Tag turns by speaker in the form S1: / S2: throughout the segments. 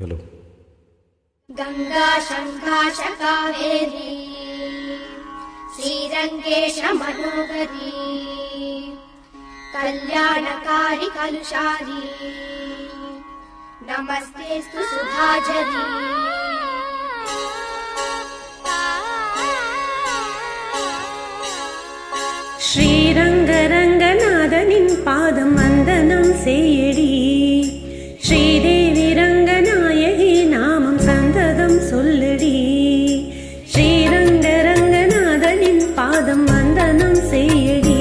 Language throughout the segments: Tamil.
S1: हेलो
S2: गंगा शंकाश कावेरी श्रीरंगेश मनोहरी कल्याणकारी कलुषारी नमस्तेस्तु सुधाजरी
S3: ஸ்ரீரங்கரங்கநாதனின் பாதம் வந்தனம் செய்யடி ஸ்ரீதேவி ரங்கநாயகி நாமம் சந்ததம் சொல்லடி ஸ்ரீரங்கரங்கநாதனின் பாதம் வந்தனம் செய்யடி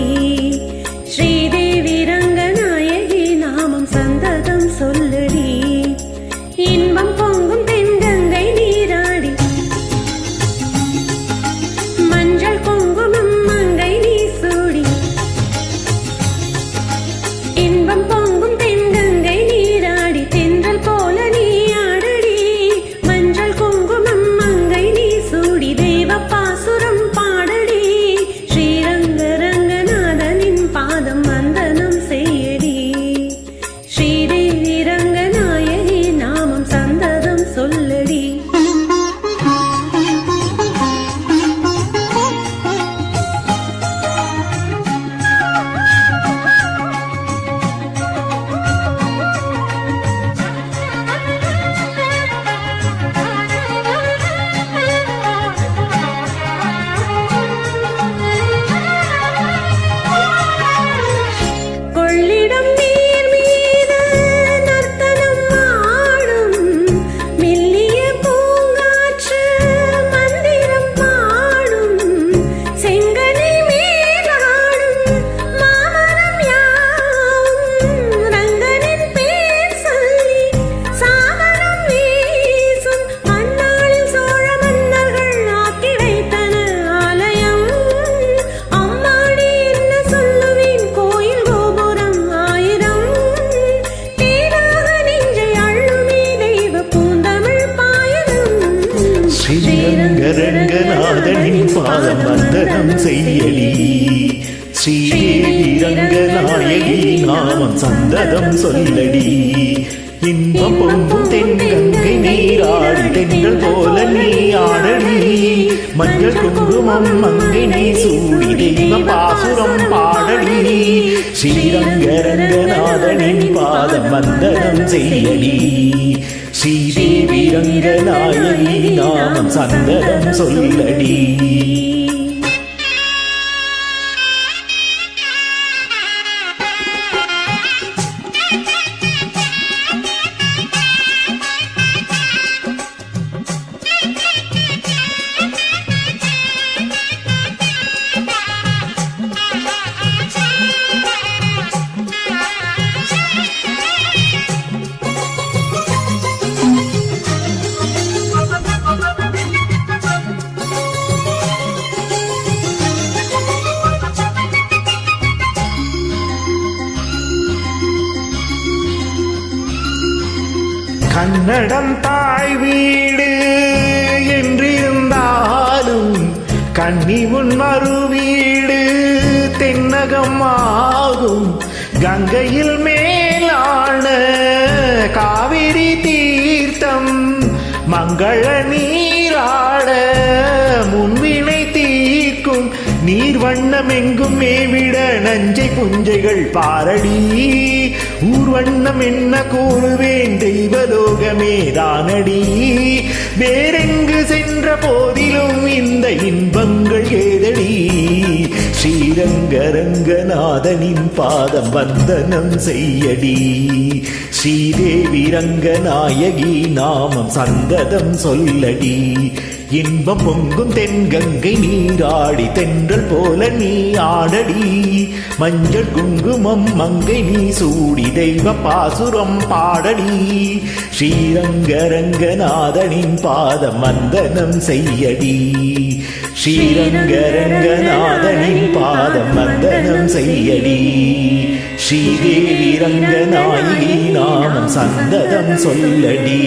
S3: ஸ்ரீதேவி ரங்கநாயகி நாமம் சந்ததம் சொல்லடி இன்பம் பொங்கும் தென்கங்கை நீராடி மஞ்சள் குங்குமம் மங்கை நீ சூடி இன்பம் பொங்கும் தென்கங்கை நீராடி தென்றல் போல நீ ஆடடி மஞ்சள் குங்குமம் மங்கை நீ சூடி தெய்வ பாசுரம் பாடடி ஸ்ரீரங்க ரங்கநாதனின் பாதம் வந்தனம் செய்யடி ஸ்ரீதேவி ரங்கநாயகி நாமம் சந்ததம் சொல்லடி கொள்ளிடம் நீர் மீது நர்த்தனம் ஆடும் மெல்லிய பூங்காற்று மந்திரம் பாடும் செங்கனி மேலாடும் மாமரம் யாவும் ரங்கனின் பேர் சொல்லி சாமரம் வீசும் அந்நாளில் சோழ மன்னர்கள் ஆக்கி வைத்தன ஆலயம் அம்மாடி என்ன சொல்லுவேன் கோயில் கோபுரம் ஆயிரம் தேனாக நெஞ்சை அள்ளுமே தெய்வ பூந்தமிழ் பாயகம்
S1: ஸ்ரீரங்கரங்கநாதனின் பாதம் வந்தனம் செய்யடி ஸ்ரீதேவி ரங்கநாயகி நாமம் சந்ததம் சொல்லடி இன்பம் பொங்கும் தென்கங்கை நீராடி தென்றல் போல நீ ஆடடி மஞ்சள் குங்குமம் மங்கை நீ சூடி தெய்வ பாசுரம் பாடடி ஸ்ரீரங்கரங்கநாதனின் பாதம் வந்தனம் செய்யடி ஸ்ரீதேவி ரங்கநாயகி நாமம் சந்ததம் சொல்லடி கன்னடம் தாய் வீடு என்றிருந்தாலும் கன்னி முன் மறு வீடு தென்னகம் ஆகும் கங்கையில் மேலான காவிரி தீர்த்தம் மங்கள நீராட முன்வினை தீர்க்கும் நீர் வண்ணம் எங்கும் மேவிட நஞ்சை புஞ்சைகள் பாரடி ஊர்வண்ணம் என்ன கூறுவேன் தெய்வலோகமே தானடி வேறெங்கு சென்ற போதிலும் இந்த இன்பங்கள் ஏதடி ஸ்ரீரங்கரங்கநாதனின் பாதம் வந்தனம் செய்யடி ஸ்ரீதேவி ரங்கநாயகி நாமம் சந்ததம் சொல்லடி இன்பம் பொங்கும் தென்கங்கை நீராடி தென்றல் போல நீ ஆடடி மஞ்சள் குங்குமம் மங்கை நீ சூடி தெய்வ பாசுரம் பாடடி ஸ்ரீரங்கரங்கநாதனின் பாதம் வந்தனம் செய்யடி ஸ்ரீரங்கரங்கநாதனின் பாதம் வந்தனம் செய்யடி ஸ்ரீதேவி ரங்கநாயகி நாமம் சந்ததம் சொல்லடி